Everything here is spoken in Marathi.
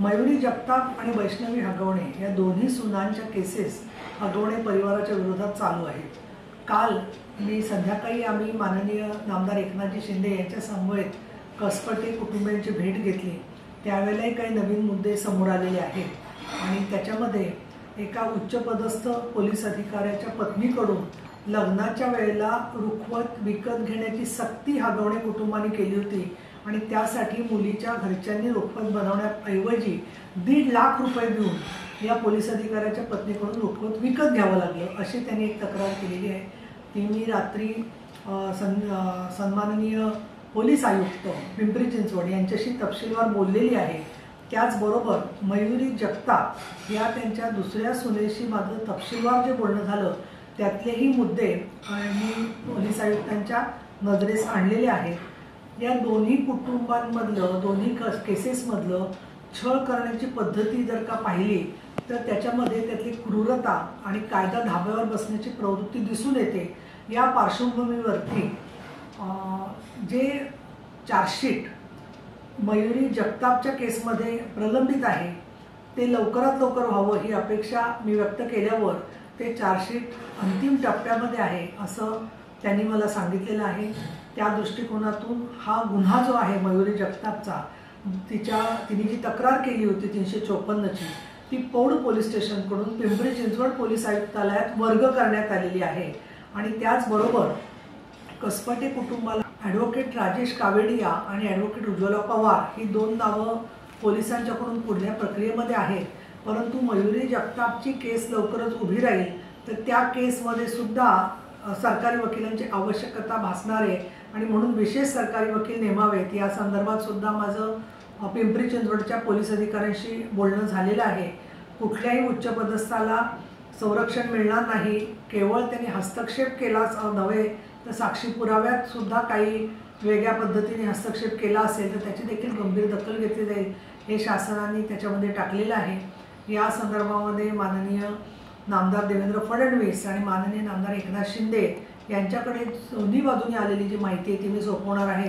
मयुरी जगताप आणि वैष्णवी हगवणे या दोन्ही सुनांच्या केसेस हगवणे परिवाराच्या विरोधात चालू आहेत। काल मी संध्याकाळी आम्ही माननीय नामदार एकनाथजी शिंदे यांच्या समवेत कसपटे कुटुंबियांची भेट घेतली। त्यावेळेलाही काही नवीन मुद्दे समोर आलेले आहेत आणि त्याच्यामध्ये एका उच्चपदस्थ पोलीस अधिकाऱ्याच्या पत्नीकडून लग्नाच्या वेळेला रुखवत विकत घेण्याची सक्ती हगवणे कुटुंबाने केली होती आणि त्यासाठी मुलीच्या घरच्यांनी रुखवत बनवण्याऐवजी 1.5 लाख रुपये देऊन या पोलीस अधिकाऱ्याच्या पत्नीकडून रुखवत विकत घ्यावं लागलं अशी त्यांनी एक तक्रार केलेली आहे। ती मी रात्री सन्माननीय पोलीस आयुक्त पिंपरी चिंचवड यांच्याशी तपशीलवार बोललेली आहे। त्याचबरोबर मयुरी जगताप या त्यांच्या दुसऱ्या सुनेशी माझं तपशीलवार जे बोलणं झालं त्यातलेही मुद्दे मी पोलीस आयुक्तांच्या नजरेस आणलेले आहेत। या दोन्ही कुटुंबांमधलं दोन्ही केसेसमधलं छळ करण्याची पद्धती जर का पाहिली तर त्याच्यामध्ये त्यातली क्रूरता आणि कायदा धाब्यावर बसण्याची प्रवृत्ती दिसून येते। या पार्श्वभूमीवरती जे चार्जशीट मयुरी जगतापच्या केसमध्ये प्रलंबित आहे ते लवकरात लवकर व्हावं ही अपेक्षा मी व्यक्त केल्यावर ते चार्जशीट अंतिम टप्प्यामध्ये आहे असं त्यांनी मला सांगितलेलं आहे। त्या दृष्टिकोनातून हा गुन्हा जो आहे मयुरी जगतापचा तिने जी तक्रार केली होती 354ची ती पौड पोलीस स्टेशनकडून पिंपरी चिंचवड पोलीस आयुक्तालयात वर्ग करण्यात आलेली आहे। आणि त्याचबरोबर कसपटे कुटुंबाला ॲडव्होकेट राजेश कावेडिया आणि ॲडव्होकेट उज्ज्वला पवार ही 2 नावं पोलिसांच्याकडून पुढल्या प्रक्रियेमध्ये आहेत। परंतु मयुरी जगतापची केस लवकरच उभी राहील तर त्या केसमध्ये सुद्धा सरकारी वकिलांची आवश्यकता भासणार आहे आणि म्हणून विशेष सरकारी वकील नेमावेत या संदर्भात सुद्धा माझं पिंपरी चिंचवडच्या पोलीस अधिकाऱ्यांशी बोलणं झालेलं आहे। कुठल्याही उच्चपदस्थाला संरक्षण मिळणार नाही, केवळ त्यांनी हस्तक्षेप केलाच नव्हे तर साक्षी पुराव्यात सुद्धा काही वेगळ्या पद्धतीने हस्तक्षेप केला असेल तर त्याची देखील गंभीर दखल घेतली जाईल हे शासनाने त्याच्यामध्ये टाकलेलं आहे। या संदर्भामध्ये माननीय नामदार देवेंद्र फडणवीस आणि माननीय नामदार एकनाथ शिंदे यांच्याकडे दोन्ही बाजूने आलेली जी माहिती आहे ती मी सोपवणार आहे।